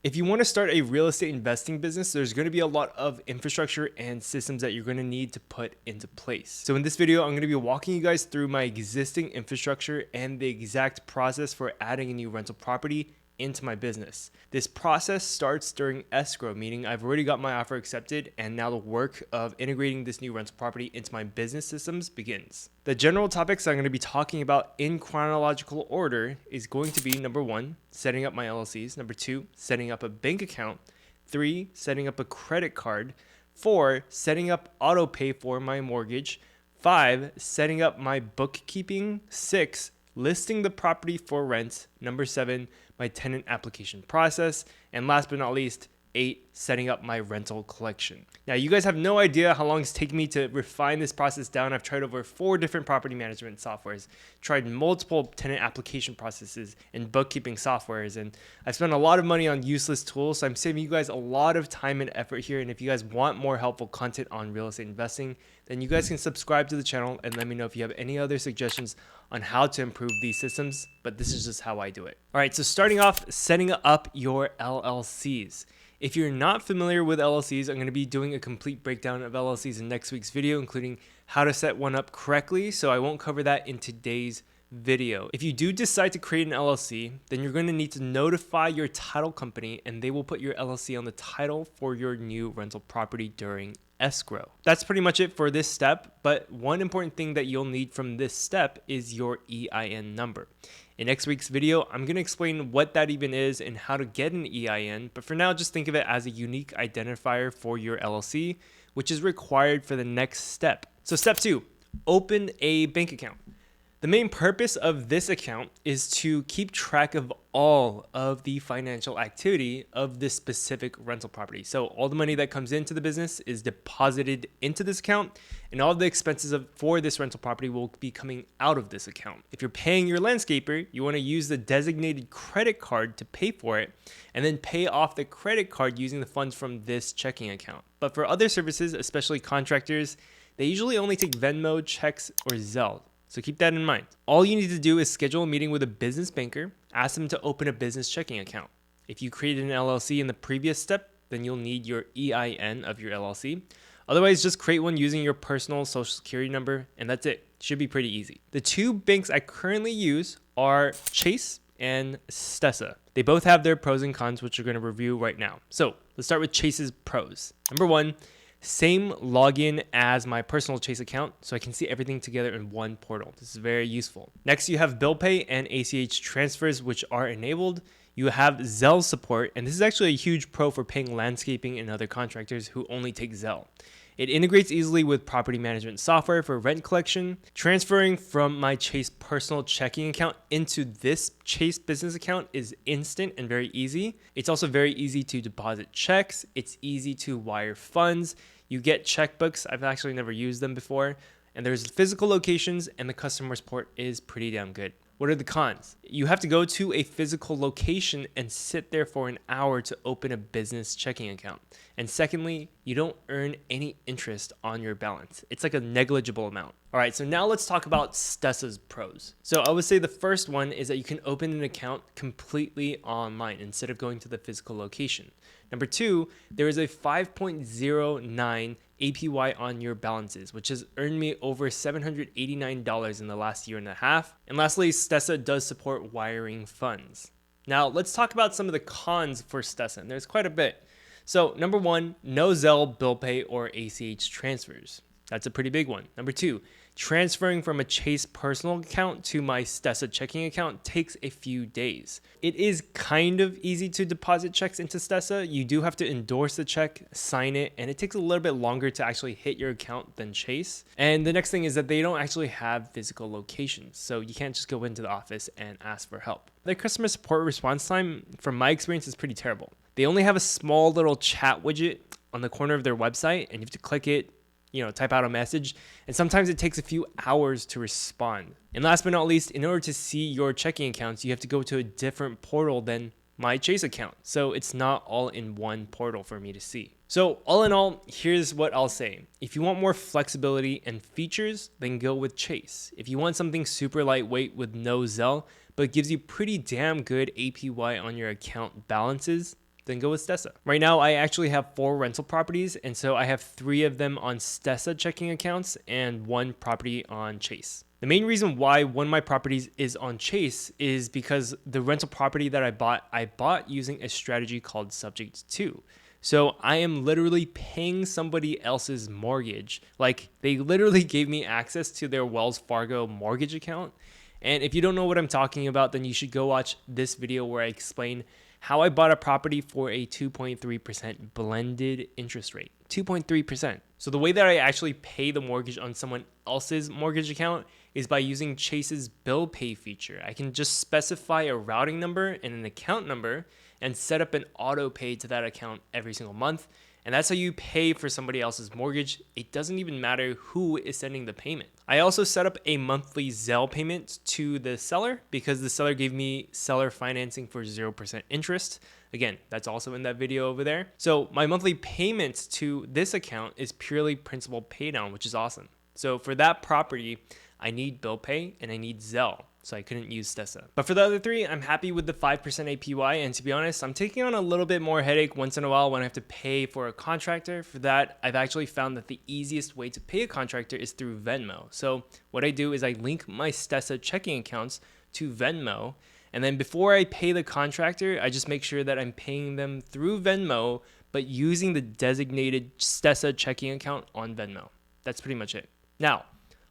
If you want to start a real estate investing business, there's going to be a lot of infrastructure and systems that you're going to need to put into place. So in this video, I'm going to be walking you guys through my existing infrastructure and the exact process for adding a new rental property into my business. This process starts during escrow, meaning I've already got my offer accepted, and now the work of integrating this new rental property into my business systems begins. The general topics I'm going to be talking about in chronological order is going to be number 1, setting up my LLCs, number 2, setting up a bank account, 3, setting up a credit card, 4, setting up Autopay for my mortgage, 5, setting up my bookkeeping, 6, listing the property for rent, number 7, my tenant application process, and last but not least, 8, setting up my rental collection. Now, you guys have no idea how long it's taken me to refine this process down. I've tried over 4 different property management softwares, tried multiple tenant application processes and bookkeeping softwares, and I've spent a lot of money on useless tools. So I'm saving you guys a lot of time and effort here. And if you guys want more helpful content on real estate investing, then you guys can subscribe to the channel and let me know if you have any other suggestions on how to improve these systems, but this is just how I do it. All right, so starting off, setting up your LLCs. If you're not familiar with LLCs, I'm going to be doing a complete breakdown of LLCs in next week's video, including how to set one up correctly, so I won't cover that in today's video. If you do decide to create an LLC, then you're going to need to notify your title company, and they will put your LLC on the title for your new rental property during escrow. That's pretty much it for this step, but one important thing that you'll need from this step is your EIN number. In next week's video, I'm going to explain what that even is and how to get an EIN, but for now, just think of it as a unique identifier for your LLC, which is required for the next step. So step 2, open a bank account. The main purpose of this account is to keep track of all of the financial activity of this specific rental property. So all the money that comes into the business is deposited into this account, and all the expenses for this rental property will be coming out of this account. If you're paying your landscaper, you want to use the designated credit card to pay for it, and then pay off the credit card using the funds from this checking account. But for other services, especially contractors, they usually only take Venmo, checks, or Zelle. So keep that in mind. All you need to do is schedule a meeting with a business banker, ask them to open a business checking account. If you created an LLC in the previous step, then you'll need your EIN of your LLC. Otherwise, just create one using your personal social security number, and that's it. Should be pretty easy. The 2 banks I currently use are Chase and Stessa. They both have their pros and cons, which we're going to review right now. So let's start with Chase's pros. Number 1, same login as my personal Chase account, so I can see everything together in one portal. This is very useful. Next, you have bill pay and ACH transfers, which are enabled. You have Zelle support, and this is actually a huge pro for paying landscaping and other contractors who only take Zelle. It integrates easily with property management software for rent collection. Transferring from my Chase personal checking account into this Chase business account is instant and very easy. It's also very easy to deposit checks. It's easy to wire funds. You get checkbooks. I've actually never used them before. And there's physical locations, and the customer support is pretty damn good. What are the cons? You have to go to a physical location and sit there for an hour to open a business checking account. And secondly, you don't earn any interest on your balance. It's like a negligible amount. All right, so now let's talk about Stessa's pros. So I would say the first one is that you can open an account completely online instead of going to the physical location. Number 2, there is a 5.09 APY on your balances, which has earned me over $789 in the last year and a half. And lastly, Stessa does support wiring funds. Now, let's talk about some of the cons for Stessa, and there's quite a bit. So, number 1, no Zelle, bill pay, or ACH transfers. That's a pretty big one. Number 2, transferring from a Chase personal account to my Stessa checking account takes a few days. It is kind of easy to deposit checks into Stessa. You do have to endorse the check, sign it, and it takes a little bit longer to actually hit your account than Chase. And the next thing is that they don't actually have physical locations, so you can't just go into the office and ask for help. Their customer support response time, from my experience, is pretty terrible. They only have a small little chat widget on the corner of their website, and you have to click it, type out a message, and sometimes it takes a few hours to respond. And last but not least, in order to see your checking accounts, you have to go to a different portal than my Chase account. So it's not all in one portal for me to see. So all in all, here's what I'll say. If you want more flexibility and features, then go with Chase. If you want something super lightweight with no Zelle, but gives you pretty damn good APY on your account balances, then go with Stessa. Right now, I actually have 4 rental properties, and so I have 3 of them on Stessa checking accounts and 1 property on Chase. The main reason why one of my properties is on Chase is because the rental property that I bought using a strategy called subject to. So I am literally paying somebody else's mortgage. Like, they literally gave me access to their Wells Fargo mortgage account. And if you don't know what I'm talking about, then you should go watch this video where I explain how I bought a property for a 2.3% blended interest rate. 2.3%. So the way that I actually pay the mortgage on someone else's mortgage account is by using Chase's bill pay feature. I can just specify a routing number and an account number and set up an auto pay to that account every single month. And that's how you pay for somebody else's mortgage. It doesn't even matter who is sending the payment. I also set up a monthly Zelle payment to the seller because the seller gave me seller financing for 0% interest. Again, that's also in that video over there. So my monthly payment to this account is purely principal pay down, which is awesome. So for that property, I need bill pay and I need Zelle. So I couldn't use Stessa. But for the other 3, I'm happy with the 5% APY. And to be honest, I'm taking on a little bit more headache once in a while when I have to pay for a contractor. For that, I've actually found that the easiest way to pay a contractor is through Venmo. So what I do is I link my Stessa checking accounts to Venmo. And then before I pay the contractor, I just make sure that I'm paying them through Venmo, but using the designated Stessa checking account on Venmo. That's pretty much it. Now,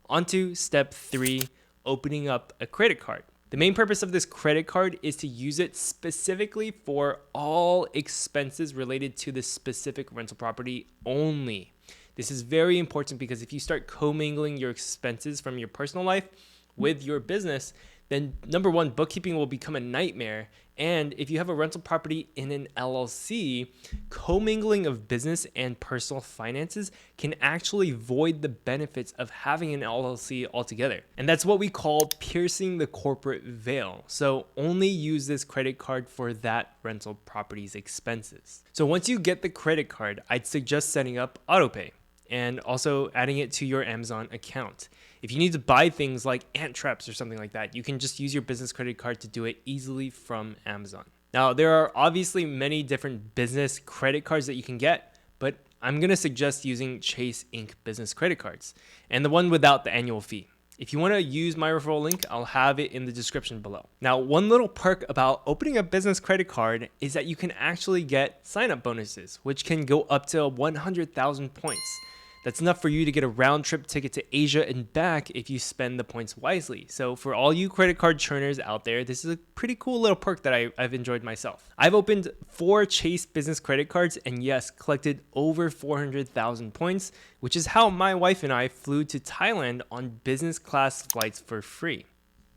on to step 3. Opening up a credit card. The main purpose of this credit card is to use it specifically for all expenses related to the specific rental property only. This is very important because if you start commingling your expenses from your personal life with your business, then number 1, bookkeeping will become a nightmare. And if you have a rental property in an LLC, commingling of business and personal finances can actually void the benefits of having an LLC altogether. And that's what we call piercing the corporate veil. So only use this credit card for that rental property's expenses. So once you get the credit card, I'd suggest setting up Autopay and also adding it to your Amazon account. If you need to buy things like ant traps or something like that, you can just use your business credit card to do it easily from Amazon. Now, there are obviously many different business credit cards that you can get, but I'm going to suggest using Chase Inc. business credit cards and the one without the annual fee. If you want to use my referral link, I'll have it in the description below. Now, one little perk about opening a business credit card is that you can actually get sign-up bonuses, which can go up to 100,000 points. That's enough for you to get a round trip ticket to Asia and back if you spend the points wisely. So for all you credit card churners out there, this is a pretty cool little perk that I've enjoyed myself. I've opened 4 Chase business credit cards and yes, collected over 400,000 points, which is how my wife and I flew to Thailand on business class flights for free.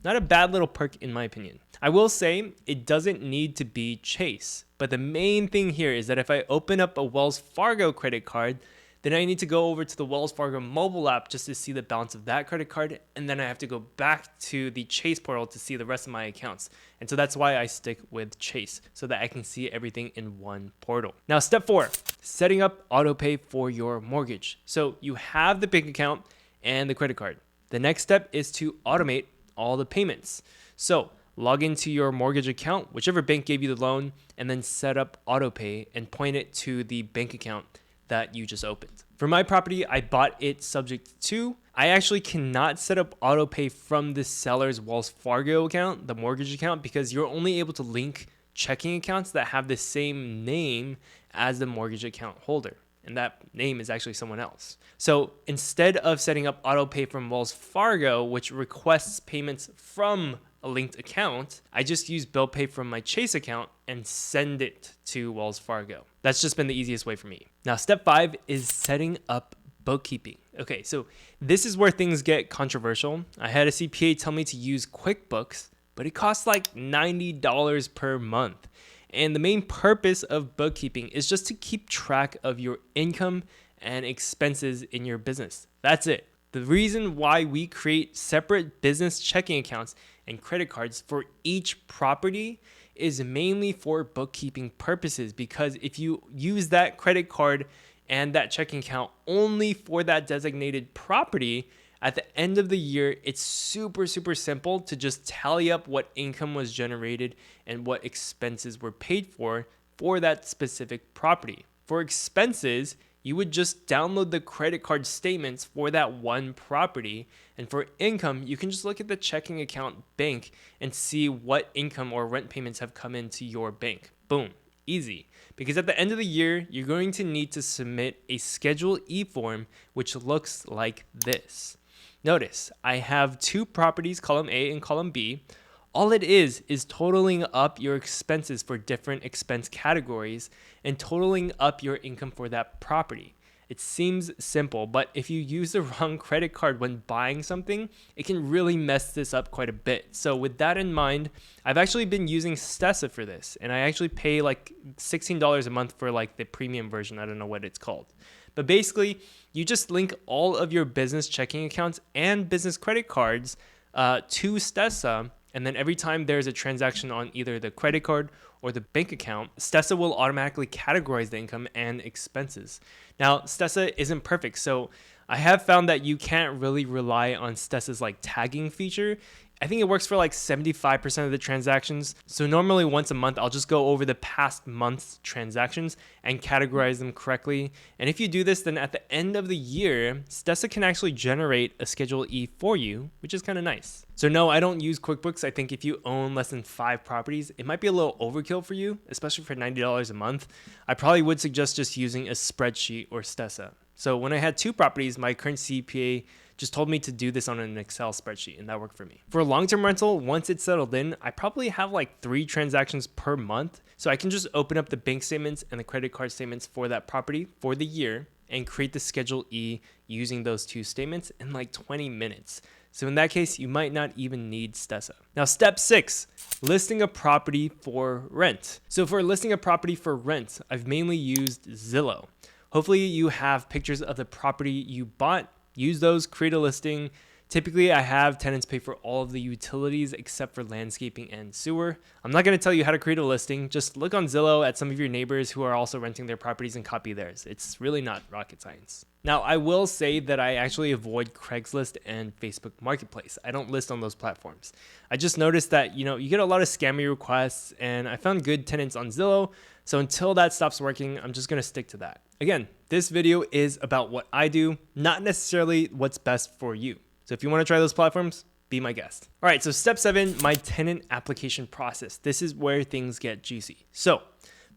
Not a bad little perk in my opinion. I will say it doesn't need to be Chase, but the main thing here is that if I open up a Wells Fargo credit card, then I need to go over to the Wells Fargo mobile app just to see the balance of that credit card. And then I have to go back to the Chase portal to see the rest of my accounts. And so that's why I stick with Chase so that I can see everything in one portal. Now, step 4, setting up Autopay for your mortgage. So you have the bank account and the credit card. The next step is to automate all the payments. So log into your mortgage account, whichever bank gave you the loan, and then set up Autopay and point it to the bank account that you just opened. For my property, I bought it subject to. I actually cannot set up Autopay from the seller's Wells Fargo account, the mortgage account, because you're only able to link checking accounts that have the same name as the mortgage account holder. And that name is actually someone else. So instead of setting up Autopay from Wells Fargo, which requests payments from a linked account, I just use bill pay from my Chase account and send it to Wells Fargo. That's just been the easiest way for me. Now, step 5 is setting up bookkeeping. Okay, so this is where things get controversial. I had a CPA tell me to use QuickBooks, but it costs like $90 per month. And the main purpose of bookkeeping is just to keep track of your income and expenses in your business. That's it. The reason why we create separate business checking accounts and credit cards for each property is mainly for bookkeeping purposes, because if you use that credit card and that checking account only for that designated property, at the end of the year, it's super simple to just tally up what income was generated and what expenses were paid for for that specific property. For expenses, you would just download the credit card statements for that one property. And for income, you can just look at the checking account bank and see what income or rent payments have come into your bank. Boom, easy. Because at the end of the year, you're going to need to submit a Schedule E form, which looks like this. Notice, I have two properties, column A and column B. All it is totaling up your expenses for different expense categories and totaling up your income for that property. It seems simple, but if you use the wrong credit card when buying something, it can really mess this up quite a bit. So with that in mind, I've actually been using Stessa for this, and I actually pay like $16 a month for like the premium version. I don't know what it's called. But basically, you just link all of your business checking accounts and business credit cards to Stessa. And then every time there's a transaction on either the credit card or the bank account, Stessa will automatically categorize the income and expenses. Now, Stessa isn't perfect, so I have found that you can't really rely on Stessa's like tagging feature. I think it works for like 75% of the transactions. So normally once a month, I'll just go over the past month's transactions and categorize them correctly. And if you do this, then at the end of the year, Stessa can actually generate a Schedule E for you, which is kind of nice. So no, I don't use QuickBooks. I think if you own less than 5 properties, it might be a little overkill for you, especially for $90 a month. I probably would suggest just using a spreadsheet or Stessa. So when I had 2 properties, my current CPA just told me to do this on an Excel spreadsheet, and that worked for me. For a long-term rental, once it's settled in, I probably have like 3 transactions per month. So I can just open up the bank statements and the credit card statements for that property for the year and create the Schedule E using those 2 statements in like 20 minutes. So in that case, you might not even need Stessa. Now, step 6, listing a property for rent. So for listing a property for rent, I've mainly used Zillow. Hopefully you have pictures of the property you bought. Use those, create a listing. Typically, I have tenants pay for all of the utilities except for landscaping and sewer. I'm not going to tell you how to create a listing. Just look on Zillow at some of your neighbors who are also renting their properties and copy theirs. It's really not rocket science. Now, I will say that I actually avoid Craigslist and Facebook Marketplace. I don't list on those platforms. I just noticed that, you get a lot of scammy requests, and I found good tenants on Zillow. So until that stops working, I'm just going to stick to that. Again, this video is about what I do, not necessarily what's best for you. So if you want to try those platforms, be my guest. All right, so step 7, my tenant application process. This is where things get juicy. So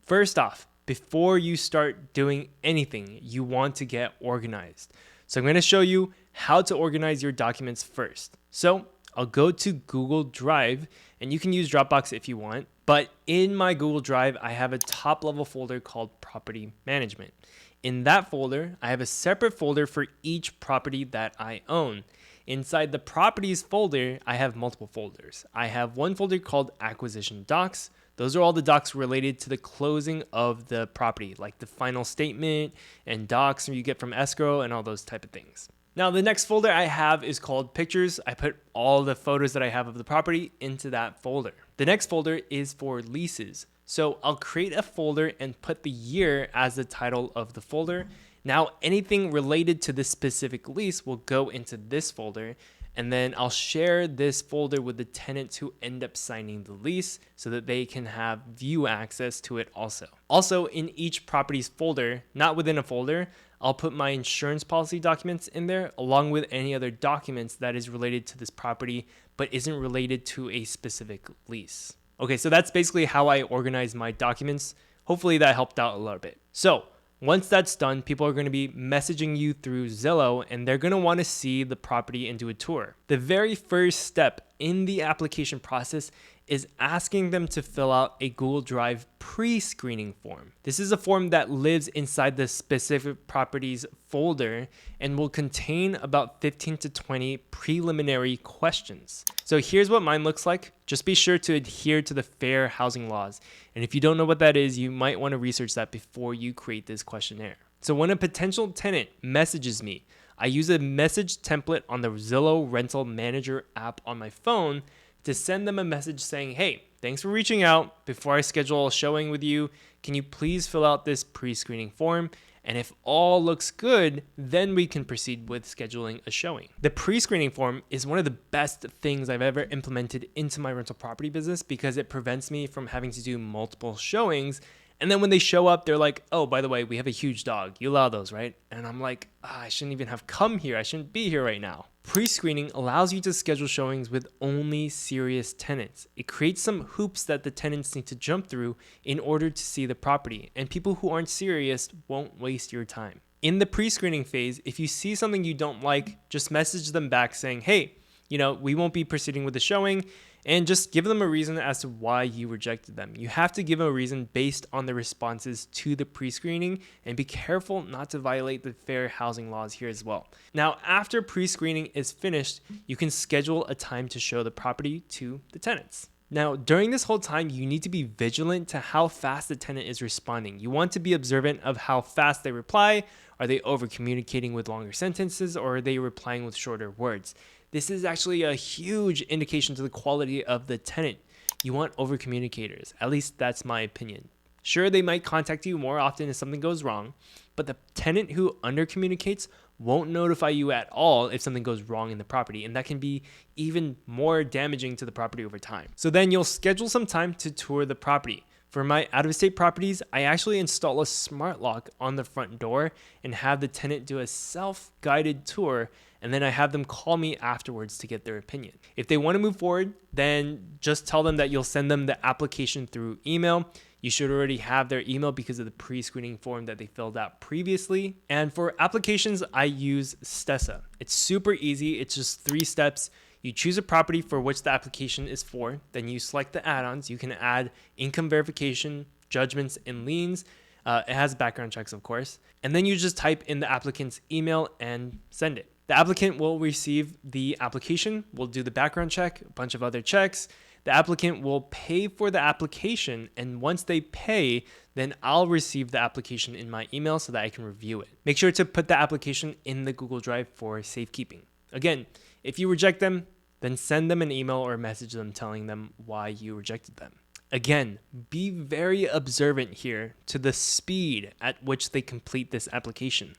first off, before you start doing anything, you want to get organized. So I'm going to show you how to organize your documents first. So I'll go to Google Drive, and you can use Dropbox if you want. But in my Google Drive, I have a top level folder called Property Management. In that folder, I have a separate folder for each property that I own. Inside the properties folder, I have multiple folders. I have one folder called Acquisition Docs. Those are all the docs related to the closing of the property, like the final statement and docs you get from escrow and all those type of things. Now, the next folder I have is called Pictures. I put all the photos that I have of the property into that folder. The next folder is for leases. So I'll create a folder and put the year as the title of the folder. Now, anything related to this specific lease will go into this folder, and then I'll share this folder with the tenants who end up signing the lease so that they can have view access to it also. Also, in each property's folder, not within a folder, I'll put my insurance policy documents in there along with any other documents that is related to this property but isn't related to a specific lease. Okay, so that's basically how I organize my documents. Hopefully that helped out a little bit. So once that's done, people are going to be messaging you through Zillow, and they're going to want to see the property and do a tour. The very first step in the application process is asking them to fill out a Google Drive pre-screening form. This is a form that lives inside the specific properties folder and will contain about 15 to 20 preliminary questions. So here's what mine looks like. Just be sure to adhere to the fair housing laws. And if you don't know what that is, you might want to research that before you create this questionnaire. So when a potential tenant messages me, I use a message template on the Zillow Rental Manager app on my phone to send them a message saying, hey, thanks for reaching out. Before I schedule a showing with you, can you please fill out this pre-screening form? And if all looks good, then we can proceed with scheduling a showing. The pre-screening form is one of the best things I've ever implemented into my rental property business because it prevents me from having to do multiple showings And then when they show up, they're like, oh, by the way, we have a huge dog. You allow those, right? And I'm like, I shouldn't even have come here. I shouldn't be here right now. Pre-screening allows you to schedule showings with only serious tenants. It creates some hoops that the tenants need to jump through in order to see the property, and people who aren't serious won't waste your time. In the pre-screening phase, if you see something you don't like, just message them back saying, hey, we won't be proceeding with the showing, and just give them a reason as to why you rejected them. You have to give them a reason based on the responses to the pre-screening, and be careful not to violate the fair housing laws here as well. Now, after pre-screening is finished, you can schedule a time to show the property to the tenants. Now, during this whole time, you need to be vigilant to how fast the tenant is responding. You want to be observant of how fast they reply. Are they over communicating with longer sentences, or are they replying with shorter words? This is actually a huge indication to the quality of the tenant. You want over communicators. At least that's my opinion. Sure, they might contact you more often if something goes wrong, but the tenant who under communicates won't notify you at all if something goes wrong in the property, and that can be even more damaging to the property over time. So then you'll schedule some time to tour the property. For my out-of-state properties, I actually install a smart lock on the front door and have the tenant do a self-guided tour, and then I have them call me afterwards to get their opinion. If they want to move forward, then just tell them that you'll send them the application through email. You should already have their email because of the pre-screening form that they filled out previously. And for applications, I use Stessa. It's super easy. It's just 3 steps. You choose a property for which the application is for. Then you select the add-ons. You can add income verification, judgments, and liens. It has background checks, of course. And then you just type in the applicant's email and send it. The applicant will receive the application, will do the background check, a bunch of other checks. The applicant will pay for the application, and once they pay, then I'll receive the application in my email so that I can review it. Make sure to put the application in the Google Drive for safekeeping. Again, if you reject them, then send them an email or message them telling them why you rejected them. Again, be very observant here to the speed at which they complete this application.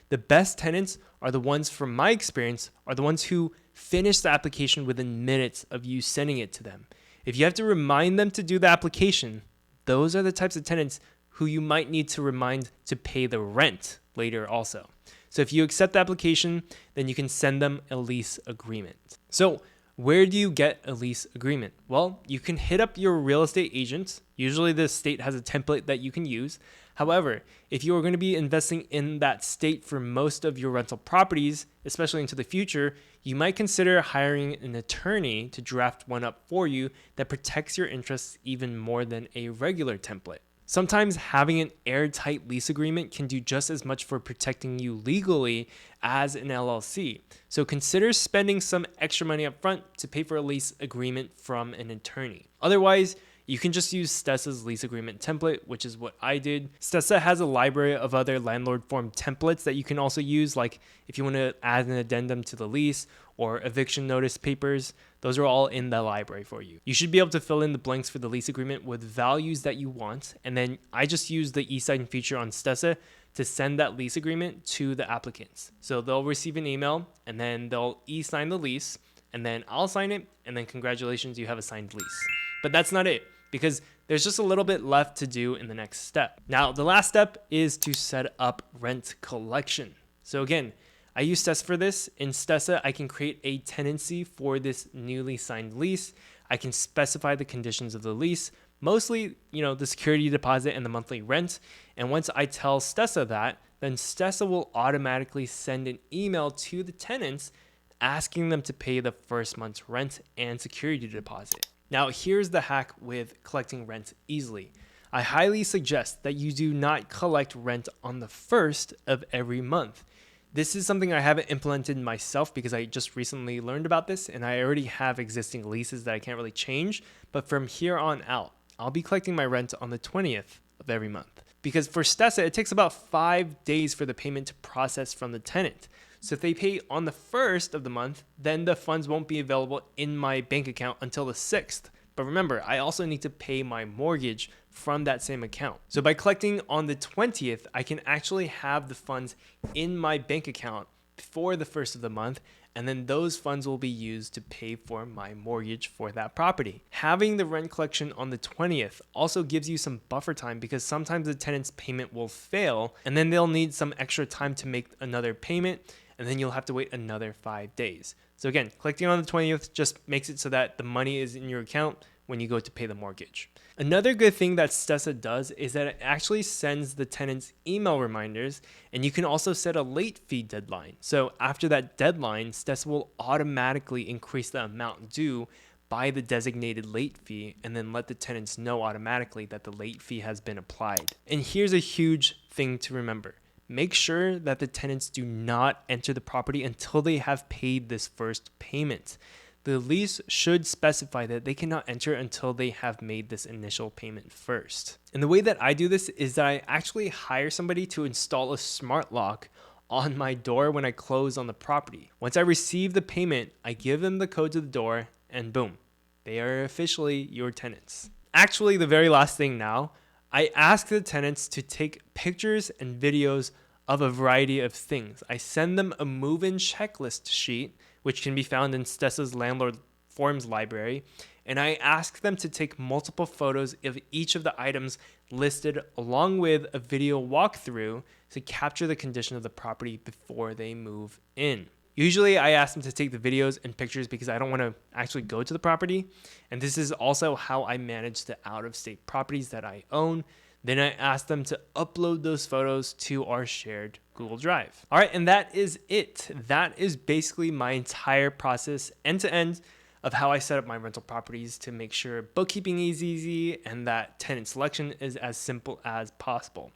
The best tenants are the ones, from my experience, are the ones who finish the application within minutes of you sending it to them. If you have to remind them to do the application, those are the types of tenants who you might need to remind to pay the rent later also. So if you accept the application, then you can send them a lease agreement. So where do you get a lease agreement? Well, you can hit up your real estate agent. Usually the state has a template that you can use. However, if you are going to be investing in that state for most of your rental properties, especially into the future, you might consider hiring an attorney to draft one up for you that protects your interests even more than a regular template. Sometimes having an airtight lease agreement can do just as much for protecting you legally as an LLC. So consider spending some extra money up front to pay for a lease agreement from an attorney. Otherwise, you can just use Stessa's lease agreement template, which is what I did. Stessa has a library of other landlord form templates that you can also use, like if you want to add an addendum to the lease or eviction notice papers. Those are all in the library for you. You should be able to fill in the blanks for the lease agreement with values that you want. And then I just use the e-sign feature on Stessa to send that lease agreement to the applicants. So they'll receive an email and then they'll e-sign the lease, and then I'll sign it, and then congratulations, you have a signed lease. But that's not it, because there's just a little bit left to do in the next step. Now, the last step is to set up rent collection. So again, I use Stessa for this. In Stessa, I can create a tenancy for this newly signed lease. I can specify the conditions of the lease, mostly, the security deposit and the monthly rent. And once I tell Stessa that, then Stessa will automatically send an email to the tenants asking them to pay the first month's rent and security deposit. Now, here's the hack with collecting rent easily. I highly suggest that you do not collect rent on the first of every month. This is something I haven't implemented myself because I just recently learned about this, and I already have existing leases that I can't really change. But from here on out, I'll be collecting my rent on the 20th of every month. Because for Stessa, it takes about 5 days for the payment to process from the tenant. So if they pay on the 1st of the month, then the funds won't be available in my bank account until the 6th. But remember, I also need to pay my mortgage from that same account. So by collecting on the 20th, I can actually have the funds in my bank account before the 1st of the month, and then those funds will be used to pay for my mortgage for that property. Having the rent collection on the 20th also gives you some buffer time, because sometimes the tenant's payment will fail and then they'll need some extra time to make another payment, and then you'll have to wait another 5 days. So again, collecting on the 20th just makes it so that the money is in your account when you go to pay the mortgage. Another good thing that Stessa does is that it actually sends the tenants email reminders, and you can also set a late fee deadline. So after that deadline, Stessa will automatically increase the amount due by the designated late fee, and then let the tenants know automatically that the late fee has been applied. And here's a huge thing to remember. Make sure that the tenants do not enter the property until they have paid this first payment. The lease should specify that they cannot enter until they have made this initial payment first. And the way that I do this is that I actually hire somebody to install a smart lock on my door when I close on the property. Once I receive the payment, I give them the code to the door, and boom, they are officially your tenants. Actually, the very last thing now, I ask the tenants to take pictures and videos of a variety of things. I send them a move-in checklist sheet, which can be found in Stessa's landlord forms library, and I ask them to take multiple photos of each of the items listed, along with a video walkthrough to capture the condition of the property before they move in. Usually I ask them to take the videos and pictures because I don't want to actually go to the property, and this is also how I manage the out-of-state properties that I own. Then I ask them to upload those photos to our shared Google Drive. All right, and that is it. That is basically my entire process, end to end, of how I set up my rental properties to make sure bookkeeping is easy and that tenant selection is as simple as possible.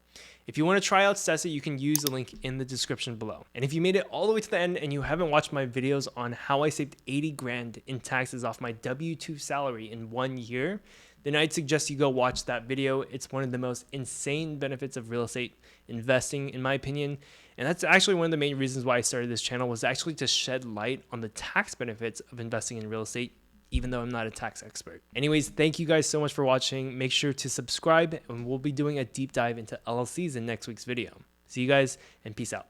If you want to try out Stessa, you can use the link in the description below. And if you made it all the way to the end and you haven't watched my videos on how I saved 80 grand in taxes off my W-2 salary in 1 year, then I'd suggest you go watch that video. It's one of the most insane benefits of real estate investing, in my opinion. And that's actually one of the main reasons why I started this channel, was actually to shed light on the tax benefits of investing in real estate, even though I'm not a tax expert. Anyways, thank you guys so much for watching. Make sure to subscribe, and we'll be doing a deep dive into LLCs in next week's video. See you guys, and peace out.